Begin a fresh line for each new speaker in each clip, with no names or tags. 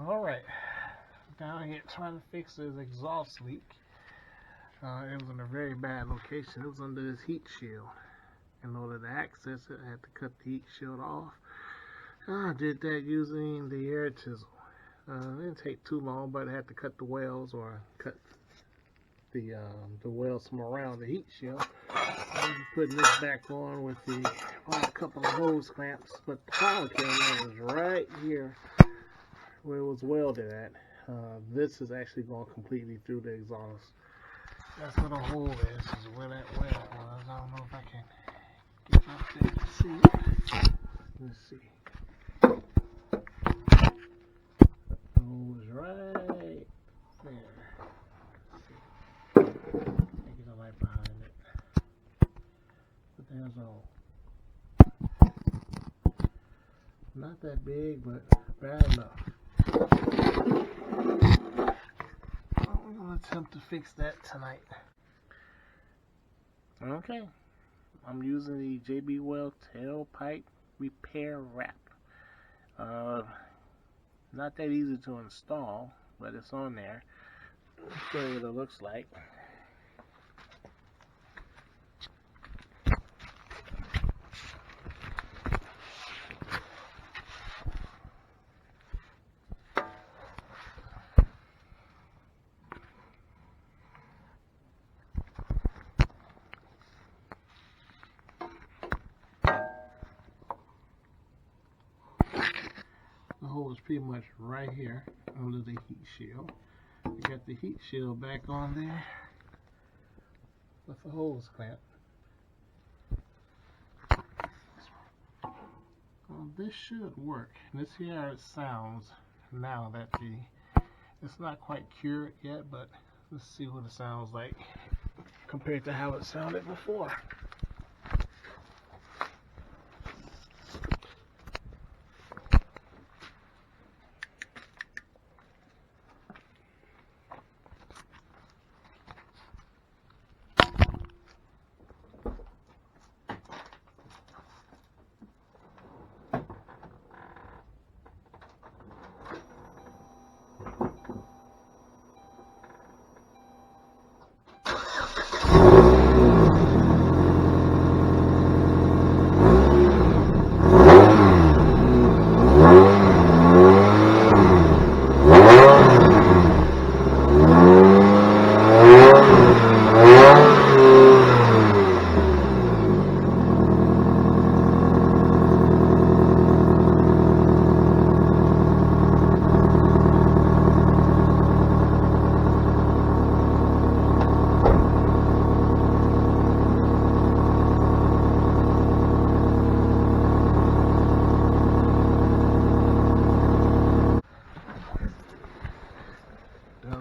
Alright, down here trying to fix this exhaust leak. It was in a very bad location. It was under this heat shield. In order to access it, I had to cut the heat shield off. I did that using the air chisel. It didn't take too long, but I had to cut the welds or cut the welds from around the heat shield. I'm putting this back on with a couple of hose clamps, but the problem came in was right here where it was welded at. This is actually going completely through the exhaust. That's where the hole is where that weld was. I don't know if I can get up there to see. Let's see. The hole is right there. Let's see. Get the light behind it. But there's a hole. Not that big, but bad enough. I'm going to attempt to fix that tonight. Okay. I'm using the JB Weld tailpipe repair wrap. Not that easy to install, but it's on there. I'll show you what it looks like. The hole is pretty much right here under the heat shield. You got the heat shield back on there with the hose clamp. Well, this should work. Let's hear how it sounds now that it's not quite cured yet, but let's see what it sounds like compared to how it sounded before.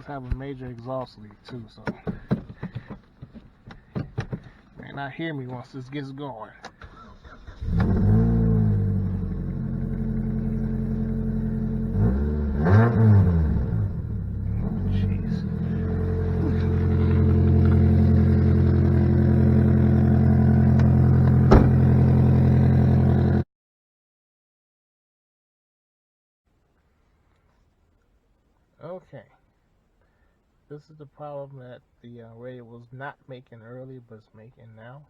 Have a major exhaust leak too, so you may not hear me once this gets going. Jeez. Okay. This is the problem that the radio was not making early, but it's making now.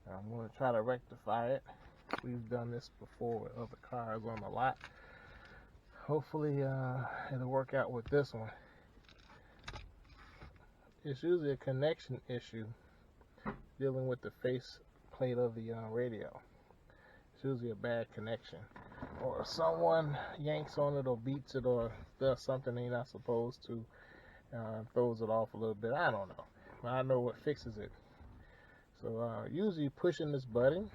I'm going to try to rectify it. We've done this before with other cars on the lot. Hopefully it'll work out with this one. It's usually a connection issue dealing with the face plate of the radio. It's usually a bad connection, or someone yanks on it or beats it or does something they're not supposed to, throws it off a little bit. I don't know, but I know what fixes it. So usually pushing this button,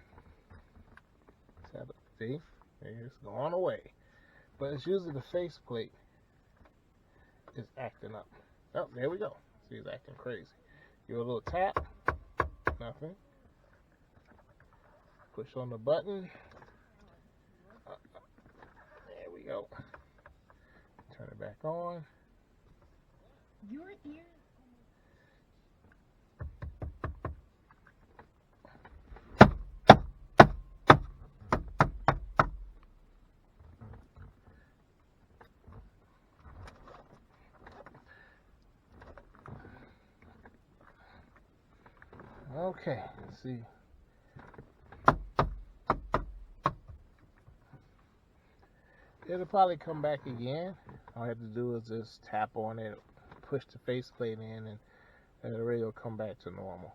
see, it's going away, but it's usually the face plate is acting up. Oh, there we go. See, it's acting crazy. Give it a little tap, nothing. Push on the button. There we go. Turn it back on.
Your ear.
Okay, let's see. It'll probably come back again. All I have to do is just tap on it, push the faceplate in, and the radio will come back to normal.